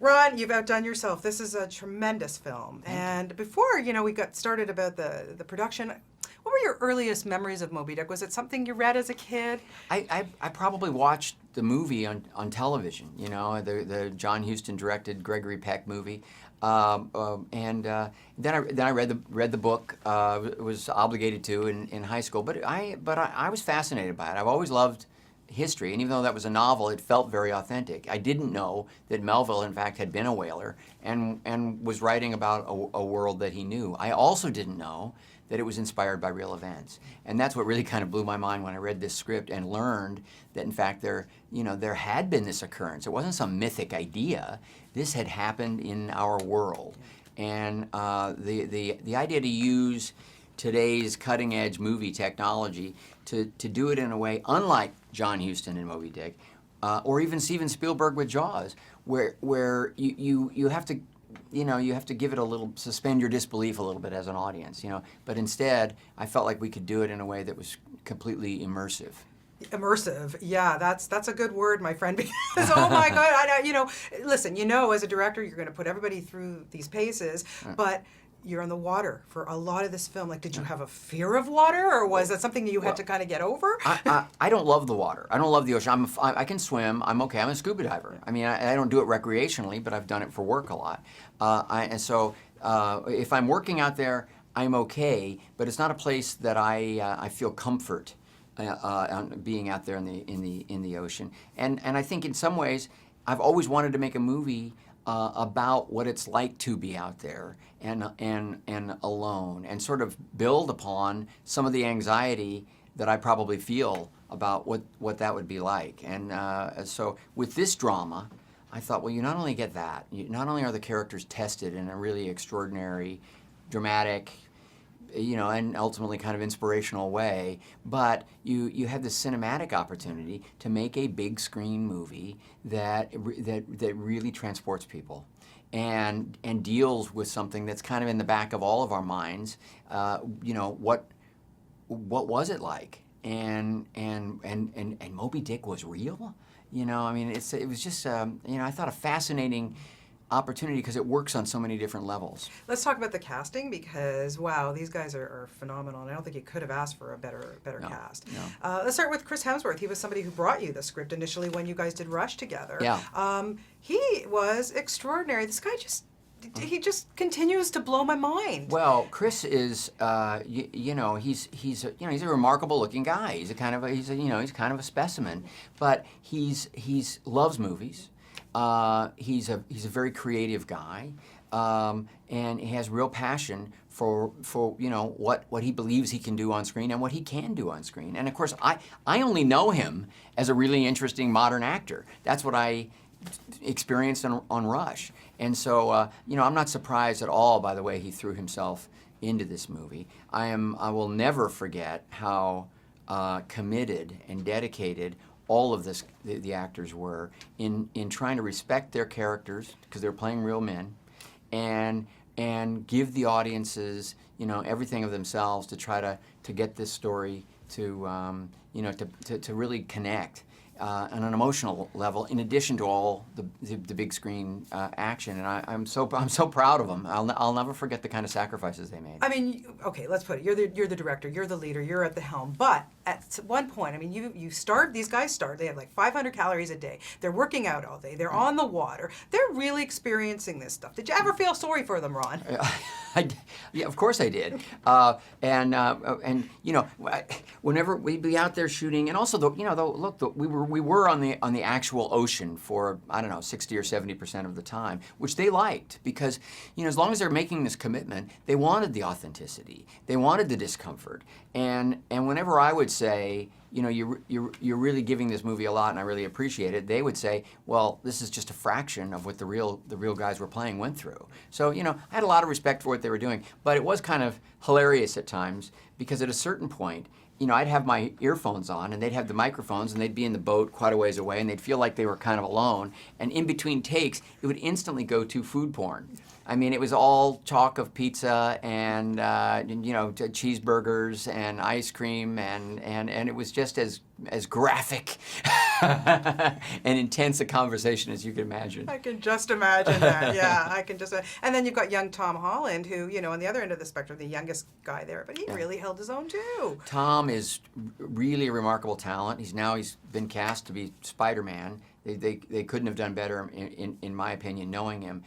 Ron, you've outdone yourself. This is a tremendous film. And before, we got started about the production, what were your earliest memories of Moby-Dick? Was it something you read as a kid? I probably watched the movie on television, the John Huston directed Gregory Peck movie. And then I read the book, was obligated to in high school, but I was fascinated by it. I've always loved history, and even though that was a novel, it felt very authentic. I didn't know that Melville, in fact, had been a whaler and was writing about a world that he knew. I also didn't know that it was inspired by real events, and that's what really kind of blew my mind when I read this script and learned that, in fact, there had been this occurrence. It wasn't some mythic idea. This had happened in our world, and the idea to use today's cutting-edge movie technology to do it in a way unlike John Huston and Moby-Dick, or even Steven Spielberg with Jaws, where you have to you have to give it a little, suspend your disbelief a little bit as an audience, But instead, I felt like we could do it in a way that was completely immersive. Immersive, yeah, that's a good word, my friend, because oh my God, listen, as a director, you're going to put everybody through these paces, but you're on the water for a lot of this film. Like, did you have a fear of water, or was that something that you had to kind of get over? I don't love the water. I don't love the ocean. I can swim. I'm okay. I'm a scuba diver. I mean, I don't do it recreationally, but I've done it for work a lot. And so if I'm working out there, I'm okay. But it's not a place that I feel comfort being out there in the ocean. And I think in some ways, I've always wanted to make a movie about what it's like to be out there and alone, and sort of build upon some of the anxiety that I probably feel about what that would be like. And so with this drama, I thought, well, you not only get that, not only are the characters tested in a really extraordinary, dramatic, and ultimately kind of inspirational way, but you have this cinematic opportunity to make a big screen movie that really transports people and deals with something that's kind of in the back of all of our minds. What was it like? And Moby-Dick was real. I mean, it was just I thought a fascinating opportunity because it works on so many different levels. Let's talk about the casting, because wow, these guys are phenomenal, and I don't think you could have asked for a better cast. No. Let's start with Chris Hemsworth. He was somebody who brought you the script initially when you guys did Rush together. Yeah. He was extraordinary. This guy he just continues to blow my mind. Well, Chris is, he's a remarkable looking guy. He's kind of a specimen, but he's loves movies. He's a very creative guy, and he has real passion for what he believes he can do on screen and what he can do on screen. And of course, I only know him as a really interesting modern actor. That's what I experienced on Rush. And so, I'm not surprised at all by the way he threw himself into this movie. I will never forget how committed and dedicated all of the actors were in trying to respect their characters, because they're playing real men, and give the audiences everything of themselves to try to get this story to really connect on an emotional level, in addition to all the big screen action. And I'm so proud of them. I'll never forget the kind of sacrifices they made. I mean, okay, let's put it. You're the director. You're the leader. You're at the helm. But at one point, I mean, these guys starve. They have like 500 calories a day. They're working out all day. They're on the water. They're really experiencing this stuff. Did you ever feel sorry for them, Ron? Yeah, of course I did. Whenever we'd be out there shooting, and also we were on the actual ocean for 60 or 70% of the time, which they liked, because as long as they're making this commitment, they wanted the authenticity, they wanted the discomfort, and whenever I would say, you're really giving this movie a lot, and I really appreciate it, they would say, well, this is just a fraction of what the real guys we're playing went through. So I had a lot of respect for what they were doing, but it was kind of hilarious at times, because at a certain point, I'd have my earphones on, and they'd have the microphones, and they'd be in the boat quite a ways away, and they'd feel like they were kind of alone. And in between takes, it would instantly go to food porn. I mean, it was all talk of pizza and cheeseburgers and ice cream, and it was just as graphic and intense a conversation as you can imagine. I can just imagine that. Yeah, I can just. And then you've got young Tom Holland, who, on the other end of the spectrum, the youngest guy there, but he really held his own too. Tom is really a remarkable talent. He's been cast to be Spider-Man. They couldn't have done better, in my opinion, knowing him.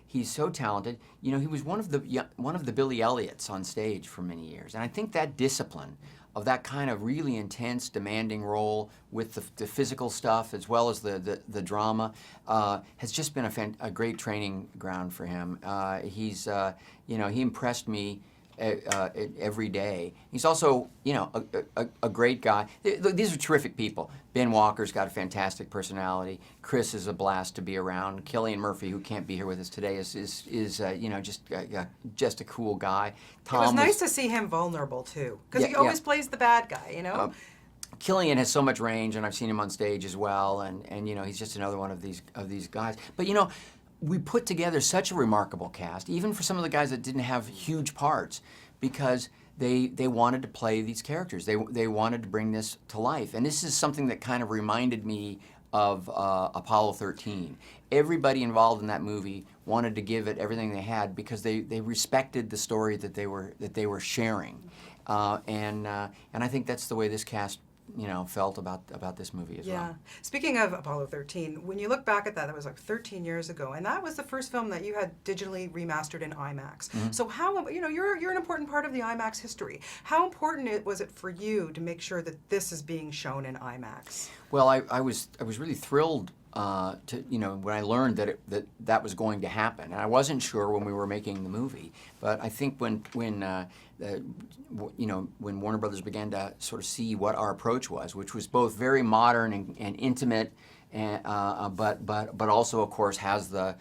He's so talented. He was one of the Billy Elliots on stage for many years, and I think that discipline of that kind of really intense, demanding role with the physical stuff as well as the drama has just been a great training ground for him. He impressed me every day. He's also, a great guy. These are terrific people. Ben Walker's got a fantastic personality. Chris is a blast to be around. Cillian Murphy, who can't be here with us today, is just a cool guy. Tom it was nice to see him vulnerable too, because he always plays the bad guy, Cillian has so much range, and I've seen him on stage as well, and he's just another one of these guys. But we put together such a remarkable cast, even for some of the guys that didn't have huge parts, because they wanted to play these characters. They wanted to bring this to life. And this is something that kind of reminded me of Apollo 13. Everybody involved in that movie wanted to give it everything they had because they respected the story that they were sharing. And I think that's the way this cast felt about this movie as well. Yeah. Speaking of Apollo 13, when you look back at that was like 13 years ago, and that was the first film that you had digitally remastered in IMAX. Mm-hmm. So how, you're an important part of the IMAX history. How important was it for you to make sure that this is being shown in IMAX? Well, I was really thrilled when I learned that was going to happen, and I wasn't sure when we were making the movie. But I think when Warner Brothers began to sort of see what our approach was, which was both very modern and intimate, but also of course has the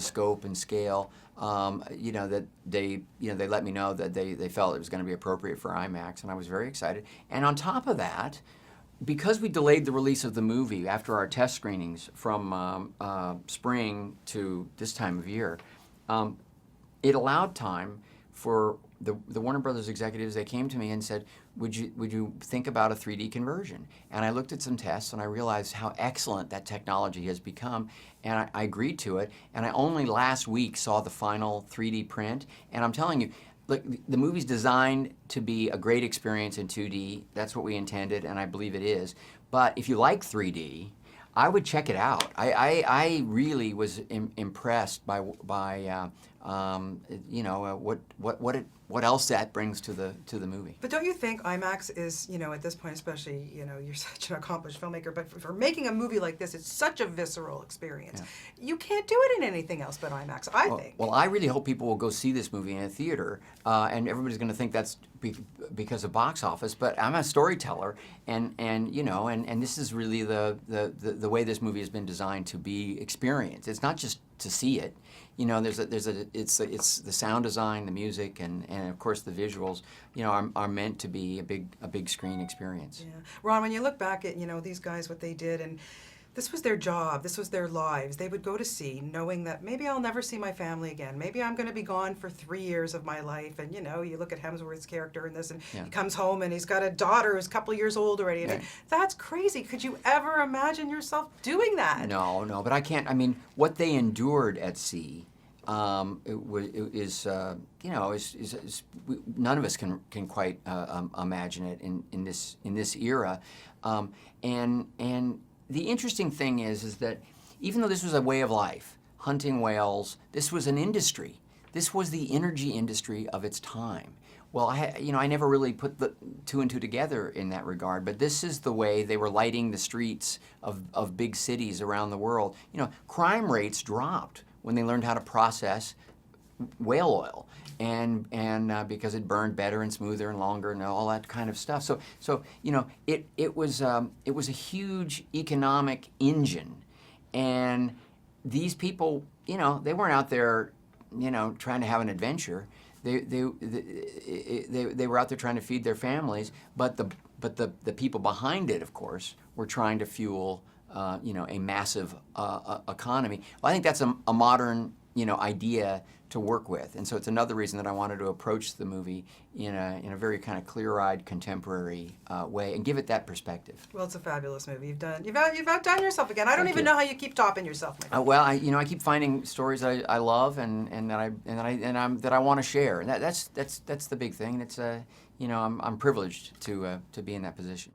scope and scale. That they let me know that they felt it was going to be appropriate for IMAX, and I was very excited. And on top of that, because we delayed the release of the movie after our test screenings from spring to this time of year, it allowed time for the Warner Brothers executives. They came to me and said, would you think about a 3D conversion? And I looked at some tests and I realized how excellent that technology has become, and I agreed to it. And I only last week saw the final 3D print, and I'm telling you, look, the movie's designed to be a great experience in 2D. That's what we intended, and I believe it is. But if you like 3D, I would check it out. I really was impressed by what else that brings to the movie. But don't you think IMAX is, at this point especially, you're such an accomplished filmmaker, but for making a movie like this, it's such a visceral experience. Yeah. You can't do it in anything else but IMAX, I think. Well, I really hope people will go see this movie in a theater, and everybody's going to think that's because of box office, but I'm a storyteller, and this is really the way this movie has been designed to be experienced. It's not just to see it. It's the sound design, the music, and of course the visuals, are meant to be a big screen experience. Yeah. Ron, when you look back at, these guys, what they did, and this was their job, this was their lives. They would go to sea knowing that maybe I'll never see my family again. Maybe I'm going to be gone for 3 years of my life. And, you look at Hemsworth's character in this, and he comes home and he's got a daughter who's a couple of years old already. And that's crazy. Could you ever imagine yourself doing that? No, but I can't. I mean, what they endured at sea none of us can quite imagine it in this era. And the interesting thing is that even though this was a way of life, hunting whales, this was an industry. This was the energy industry of its time. Well, I never really put the two and two together in that regard, but this is the way they were lighting the streets of big cities around the world. Crime rates dropped when they learned how to process whale oil, and because it burned better and smoother and longer and all that kind of stuff. So it was a huge economic engine, and these people, they weren't out there, trying to have an adventure. They were out there trying to feed their families, but the people behind it, of course, were trying to fuel a massive economy. Well, I think that's a modern idea to work with. And so it's another reason that I wanted to approach the movie in a very kind of clear-eyed, contemporary way and give it that perspective. Well, it's a fabulous movie. You've outdone yourself again. I don't even know how you keep topping yourself. My friend. Well, I keep finding stories I love and that I want to share. And that's the big thing. It's I'm privileged to be in that position.